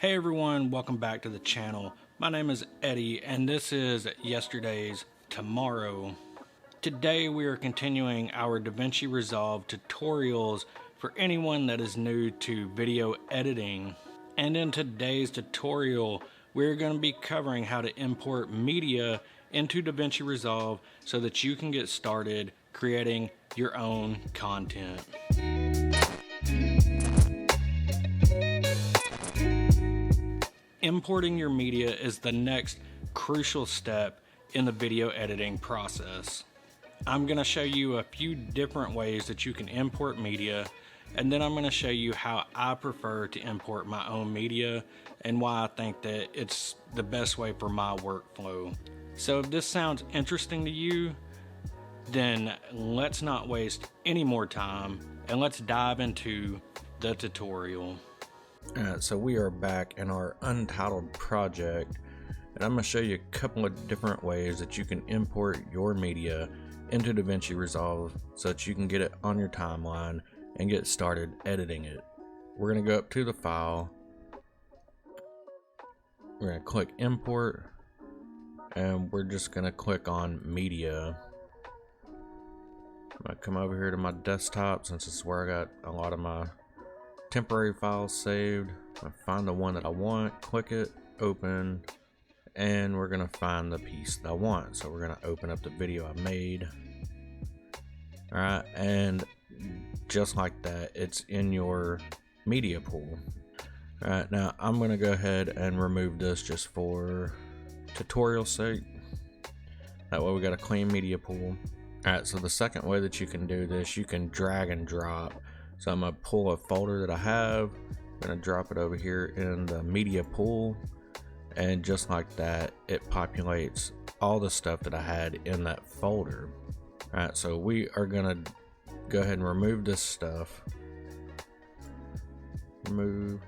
Hey everyone, welcome back to the channel. My name is Eddie and this is yesterday's tomorrow. Today we are continuing our DaVinci Resolve tutorials for anyone that is new to video editing. And in today's tutorial, we're going to be covering how to import media into DaVinci Resolve so that you can get started creating your own content. Importing your media is the next crucial step in the video editing process. I'm going to show you a few different ways that you can import media, and then I'm going to show you how I prefer to import my own media and why I think that it's the best way for my workflow. So if this sounds interesting to you, then let's not waste any more time and let's dive into the tutorial. So we are back in our untitled project, and I'm going to show you a couple of different ways that you can import your media into DaVinci Resolve so that you can get it on your timeline and get started editing it. We're going to go up to the file, we're going to click import, and we're just going to click on media. I'm going to come over here to my desktop since this is where I got a lot of my temporary files saved. I find the one that I want, click it, open, and we're gonna find the piece that I want. So we're gonna open up the video I made. All right, and just like that, it's in your media pool. All right, now I'm gonna go ahead and remove this just for tutorial sake. That way we got a clean media pool. All right, so the second way that you can do this, you can drag and drop. So I'm going to pull a folder that I have, I'm going to drop it over here in the media pool, and just like that, it populates all the stuff that I had in that folder. Alright, so we are going to go ahead and remove this stuff. Remove.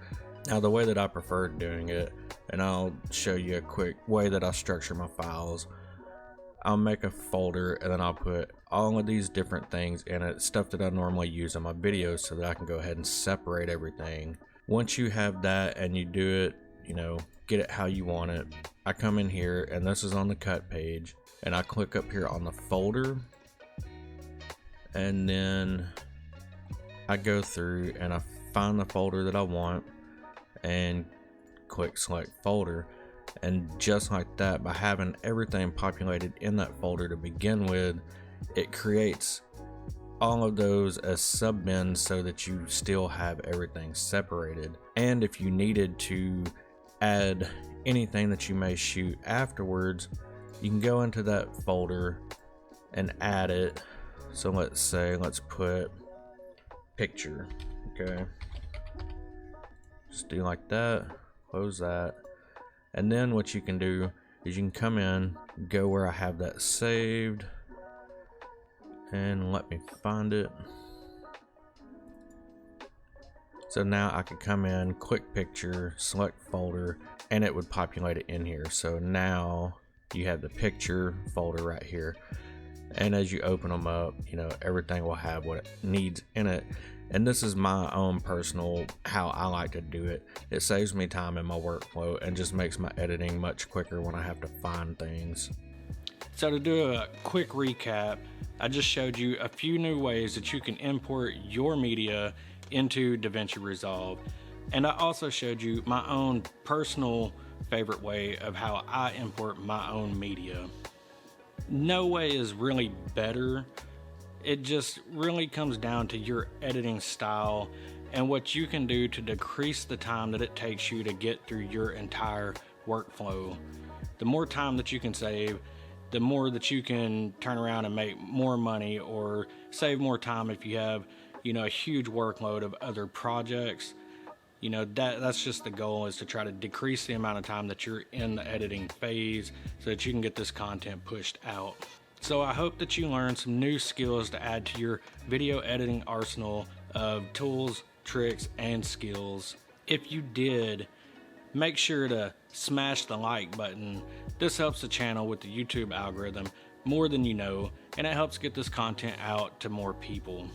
Now the way that I prefer doing it, and I'll show you a quick way that I structure my files. I'll make a folder and then I'll put all of these different things in it, stuff that I normally use in my videos, so that I can go ahead and separate everything. Once you have that and you do it, you know, get it how you want it, I come in here and this is on the cut page, and I click up here on the folder, and then I go through and I find the folder that I want and click select folder. And just like that, by having everything populated in that folder to begin with, it creates all of those as sub bins so that you still have everything separated. And if you needed to add anything that you may shoot afterwards, you can go into that folder and add it. So let's say, let's put picture. Okay, just do like that, close that. And then what you can do is you can come in, go where I have that saved, and let me find it. So now I could come in, click picture, select folder, and it would populate it in here. So now you have the picture folder right here. And as you open them up, you know, everything will have what it needs in it. And this is my own personal, how I like to do it. It saves me time in my workflow and just makes my editing much quicker when I have to find things. So to do a quick recap, I just showed you a few new ways that you can import your media into DaVinci Resolve. And I also showed you my own personal favorite way of how I import my own media. No way is really better. It just really comes down to your editing style and what you can do to decrease the time that it takes you to get through your entire workflow. The more time that you can save, the more that you can turn around and make more money or save more time if you have, you know, a huge workload of other projects. You know, that's just the goal, is to try to decrease the amount of time that you're in the editing phase so that you can get this content pushed out. So I hope that you learned some new skills to add to your video editing arsenal of tools, tricks, and skills. If you did, make sure to smash the like button. This helps the channel with the YouTube algorithm more than you know, and it helps get this content out to more people.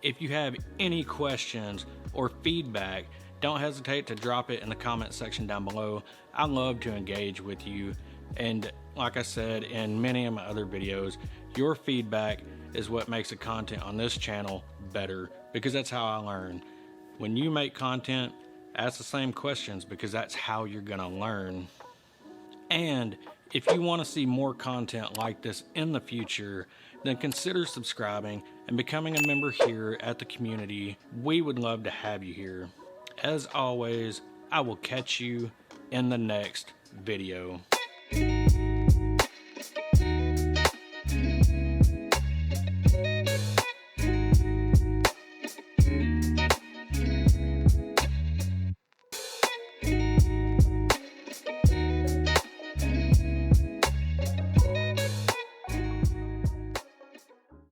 If you have any questions or feedback, don't hesitate to drop it in the comment section down below. I love to engage with you, and like I said in many of my other videos, your feedback is what makes the content on this channel better, because that's how I learn. When you make content, ask the same questions, because that's how you're gonna learn. And if you want to see more content like this in the future, then consider subscribing and becoming a member here at the community. We would love to have you here. As always, I will catch you in the next video.